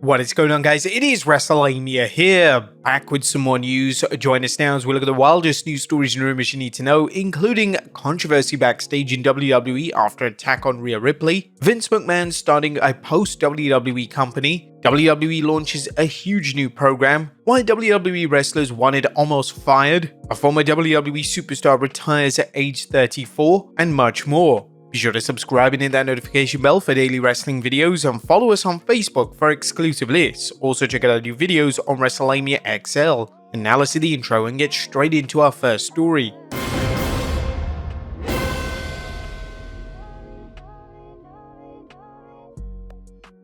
What is going on, guys? It is Wrestlelamia here, back with some more news. Join us now as we look at the wildest news stories and rumors you need to know, including controversy backstage in WWE after attack on Rhea Ripley, Vince McMahon starting a post-WWE company, WWE launches a huge new program, why WWE wrestlers wanted Omos fired, a former WWE superstar retires at age 34, and much more. Be sure to subscribe and hit that notification bell for daily wrestling videos and follow us on Facebook for exclusive lists. Also check out our new videos on Wrestlelamia XL. And now let's see the intro and get straight into our first story.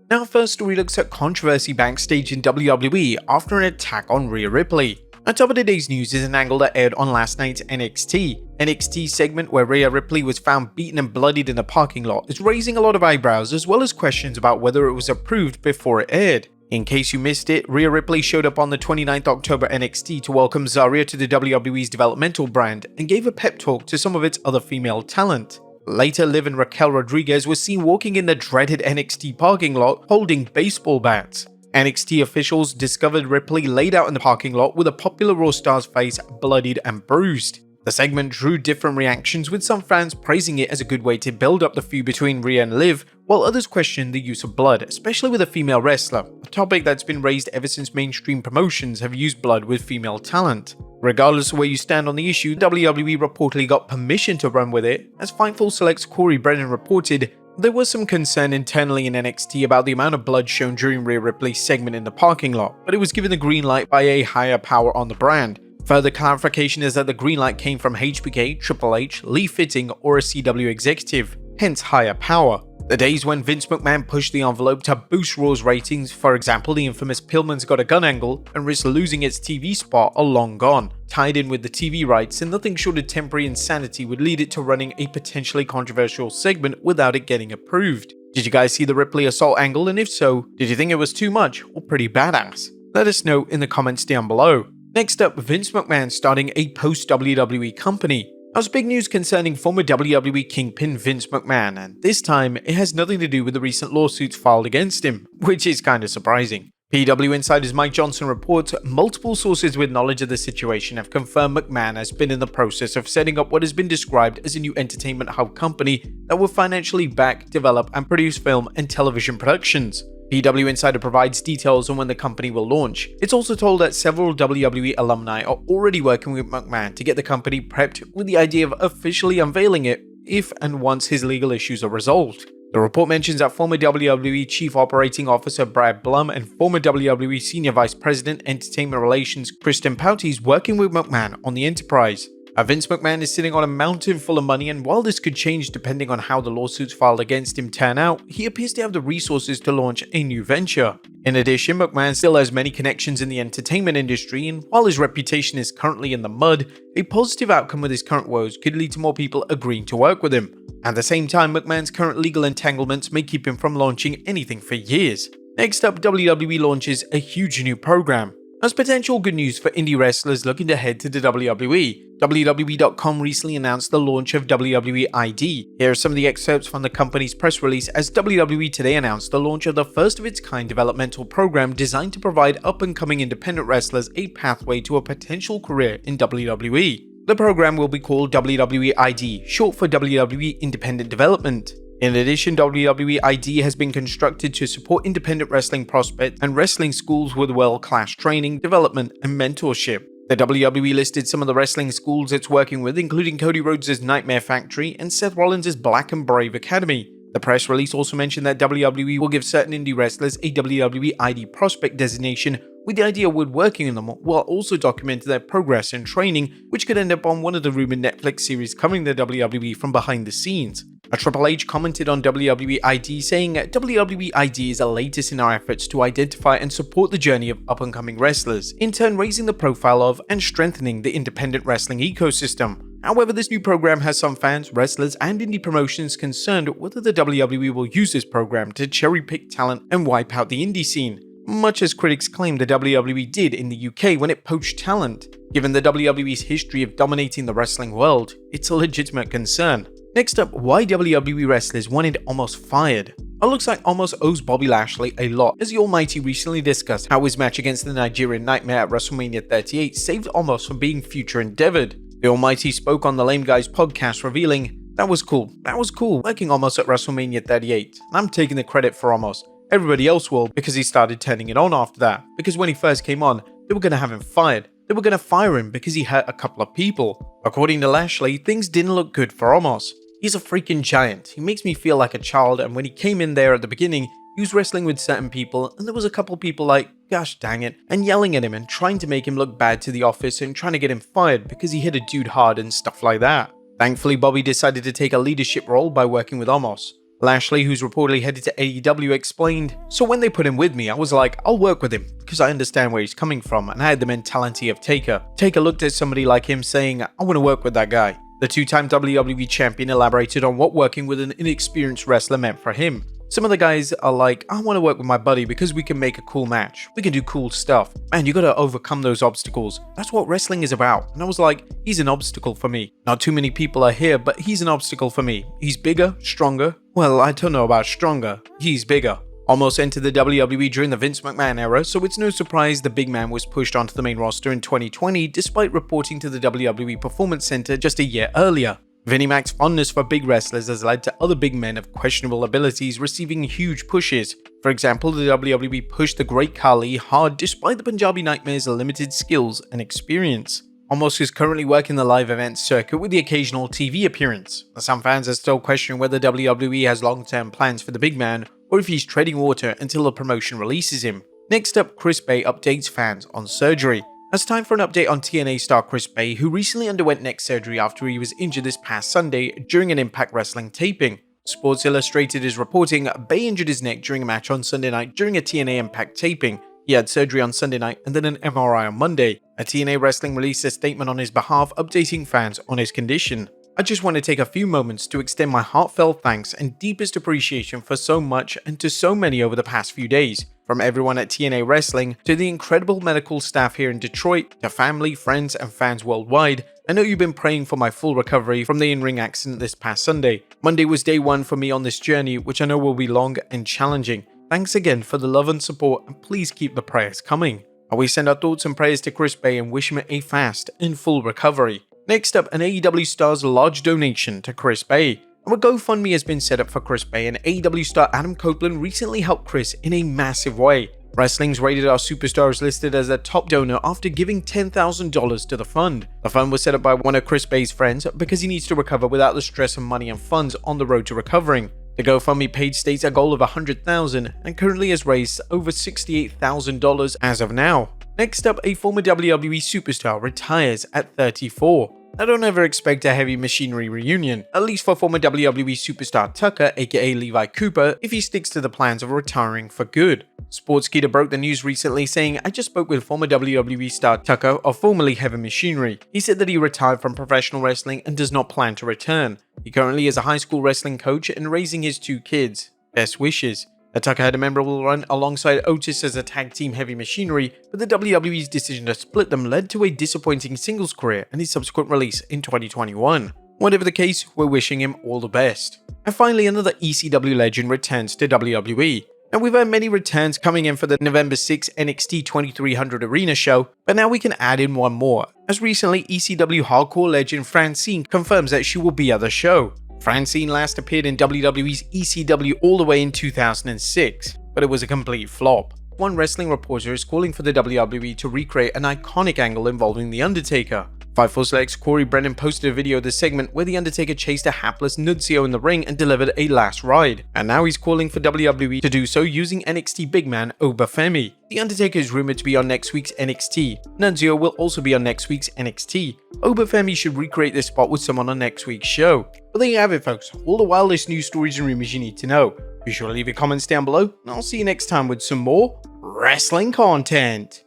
Now, our first story looks at controversy backstage in WWE after an attack on Rhea Ripley. On top of today's news is an angle that aired on last night's NXT segment where Rhea Ripley was found beaten and bloodied in a parking lot is raising a lot of eyebrows as well as questions about whether it was approved before it aired. In case you missed it, Rhea Ripley showed up on the 29th October NXT to welcome Zarya to the WWE's developmental brand and gave a pep talk to some of its other female talent. Later, Liv and Raquel Rodriguez were seen walking in the dreaded NXT parking lot holding baseball bats. NXT officials discovered Ripley laid out in the parking lot with a popular Raw star's face bloodied and bruised. The segment drew different reactions, with some fans praising it as a good way to build up the feud between Rhea and Liv, while others questioned the use of blood, especially with a female wrestler, a topic that's been raised ever since mainstream promotions have used blood with female talent. Regardless of where you stand on the issue, WWE reportedly got permission to run with it. As Fightful Select's Corey Brennan reported, there was some concern internally in NXT about the amount of blood shown during Rhea Ripley's segment in the parking lot, but it was given the green light by a higher power on the brand. Further clarification is that the green light came from HBK, Triple H, Lee Fitting, or a CW executive, hence higher power. The days when Vince McMahon pushed the envelope to boost Raw's ratings, for example the infamous Pillman's Got a Gun angle, and risked losing its TV spot, are long gone. Tied in with the TV rights, and nothing short of temporary insanity would lead it to running a potentially controversial segment without it getting approved. Did you guys see the Ripley assault angle, and if so, did you think it was too much or pretty badass? Let us know in the comments down below. Next up, Vince McMahon starting a post-WWE company. That was big news concerning former WWE Kingpin Vince McMahon, and this time it has nothing to do with the recent lawsuits filed against him, which is kinda surprising. PW Insider's Mike Johnson reports multiple sources with knowledge of the situation have confirmed McMahon has been in the process of setting up what has been described as a new entertainment hub company that will financially back, develop, and produce film and television productions. PW Insider provides details on when the company will launch. It's also told that several WWE alumni are already working with McMahon to get the company prepped with the idea of officially unveiling it if and once his legal issues are resolved. The report mentions that former WWE Chief Operating Officer Brad Blum and former WWE Senior Vice President Entertainment Relations Kristen Pouty is working with McMahon on the enterprise. Vince McMahon is sitting on a mountain full of money, and while this could change depending on how the lawsuits filed against him turn out, he appears to have the resources to launch a new venture. In addition, McMahon still has many connections in the entertainment industry, and while his reputation is currently in the mud, a positive outcome with his current woes could lead to more people agreeing to work with him. At the same time, McMahon's current legal entanglements may keep him from launching anything for years. Next up, WWE launches a huge new program. As potential good news for indie wrestlers looking to head to the WWE, WWE.com recently announced the launch of WWE ID. Here are some of the excerpts from the company's press release as WWE today announced the launch of the first of its kind developmental program designed to provide up-and-coming independent wrestlers a pathway to a potential career in WWE. The program will be called WWE ID, short for WWE Independent Development. In addition, WWE ID has been constructed to support independent wrestling prospects and wrestling schools with world-class training, development, and mentorship. The WWE listed some of the wrestling schools it's working with, including Cody Rhodes' Nightmare Factory and Seth Rollins' Black and Brave Academy. The press release also mentioned that WWE will give certain indie wrestlers a WWE ID prospect designation, with the idea of woodworking in them while also documenting their progress and training, which could end up on one of the rumored Netflix series covering the WWE from behind the scenes. A Triple H commented on WWE ID saying, WWE ID is the latest in our efforts to identify and support the journey of up-and-coming wrestlers, in turn raising the profile of and strengthening the independent wrestling ecosystem. However, this new program has some fans, wrestlers, and indie promotions concerned whether the WWE will use this program to cherry-pick talent and wipe out the indie scene, much as critics claim the WWE did in the UK when it poached talent. Given the WWE's history of dominating the wrestling world, it's a legitimate concern. Next up, why WWE wrestlers wanted Omos fired. It looks like Omos owes Bobby Lashley a lot, as the Almighty recently discussed how his match against the Nigerian Nightmare at WrestleMania 38 saved Omos from being future endeavored. The Almighty spoke on the Lame Guys podcast revealing, that was cool, working Omos at WrestleMania 38, and I'm taking the credit for Omos. Everybody else will, because he started turning it on after that, because when he first came on, they were going to have him fired. They were going to fire him because he hurt a couple of people. According to Lashley, things didn't look good for Omos. He's a freaking giant. He makes me feel like a child, and when he came in there at the beginning, he was wrestling with certain people, and there was a couple people like, gosh dang it, and yelling at him and trying to make him look bad to the office and trying to get him fired because he hit a dude hard and stuff like that. Thankfully, Bobby decided to take a leadership role by working with Omos. Lashley, who's reportedly headed to AEW, explained, so when they put him with me, I was like, I'll work with him, because I understand where he's coming from, and I had the mentality of Taker. Taker looked at somebody like him saying, I want to work with that guy. The two-time WWE champion elaborated on what working with an inexperienced wrestler meant for him. Some of the guys are like, I want to work with my buddy because we can make a cool match. We can do cool stuff. Man, you gotta overcome those obstacles. That's what wrestling is about. And I was like, he's an obstacle for me. Not too many people are here, but he's an obstacle for me. He's bigger, stronger. Well, I don't know about stronger. He's bigger. Omos entered the WWE during the Vince McMahon era, so it's no surprise the big man was pushed onto the main roster in 2020 despite reporting to the WWE Performance Center just a year earlier. Vinnie Mac's fondness for big wrestlers has led to other big men of questionable abilities receiving huge pushes. For example, the WWE pushed the Great Khali hard despite the Punjabi Nightmare's limited skills and experience. Omos is currently working the live event circuit with the occasional TV appearance. Some fans are still questioning whether WWE has long-term plans for the big man or if he's treading water until the promotion releases him. Next up, Chris Bay updates fans on surgery. It's time for an update on TNA star Chris Bay, who recently underwent neck surgery after he was injured this past Sunday during an Impact Wrestling taping. Sports Illustrated is reporting Bay injured his neck during a match on Sunday night during a TNA Impact taping. He had surgery on Sunday night and then an MRI on Monday. A TNA Wrestling released a statement on his behalf updating fans on his condition. I just want to take a few moments to extend my heartfelt thanks and deepest appreciation for so much and to so many over the past few days. From everyone at TNA Wrestling, to the incredible medical staff here in Detroit, to family, friends, and fans worldwide, I know you've been praying for my full recovery from the in-ring accident this past Sunday. Monday was day one for me on this journey, which I know will be long and challenging. Thanks again for the love and support, and please keep the prayers coming. We send our thoughts and prayers to Chris Bay and wish him a fast and full recovery. Next up, an AEW star's large donation to Chris Bay. A GoFundMe has been set up for Chris Bay, and AEW star Adam Copeland recently helped Chris in a massive way. Wrestling's Rated R Superstar is listed as a top donor after giving $10,000 to the fund. The fund was set up by one of Chris Bay's friends because he needs to recover without the stress of money and funds on the road to recovering. The GoFundMe page states a goal of $100,000 and currently has raised over $68,000 as of now. Next up, a former WWE superstar retires at 34. I don't ever expect a heavy machinery reunion, at least for former WWE superstar Tucker, aka Levi Cooper, if he sticks to the plans of retiring for good. Sportskeeda broke the news recently saying, I just spoke with former WWE star Tucker of formerly Heavy Machinery. He said that he retired from professional wrestling and does not plan to return. He currently is a high school wrestling coach and raising his 2 kids. Best wishes. Tucker had a memorable run alongside Otis as a tag team Heavy Machinery, but the WWE's decision to split them led to a disappointing singles career and his subsequent release in 2021. Whatever the case, we're wishing him all the best. And finally, another ECW legend returns to WWE. Now, we've had many returns coming in for the November 6 NXT 2300 Arena show, but now we can add in one more, as recently ECW hardcore legend Francine confirms that she will be at the show. Francine last appeared in WWE's ECW all the way in 2006, but it was a complete flop. One wrestling reporter is calling for the WWE to recreate an iconic angle involving The Undertaker. Fightful Select's Corey Brennan posted a video of the segment where The Undertaker chased a hapless Nunzio in the ring and delivered a last ride, and now he's calling for WWE to do so using NXT big man Obafemi. The Undertaker is rumored to be on next week's NXT. Nunzio will also be on next week's NXT. Obafemi should recreate this spot with someone on next week's show. But there you have it, folks, all the wildest news stories and rumors you need to know. Be sure to leave your comments down below, and I'll see you next time with some more wrestling content.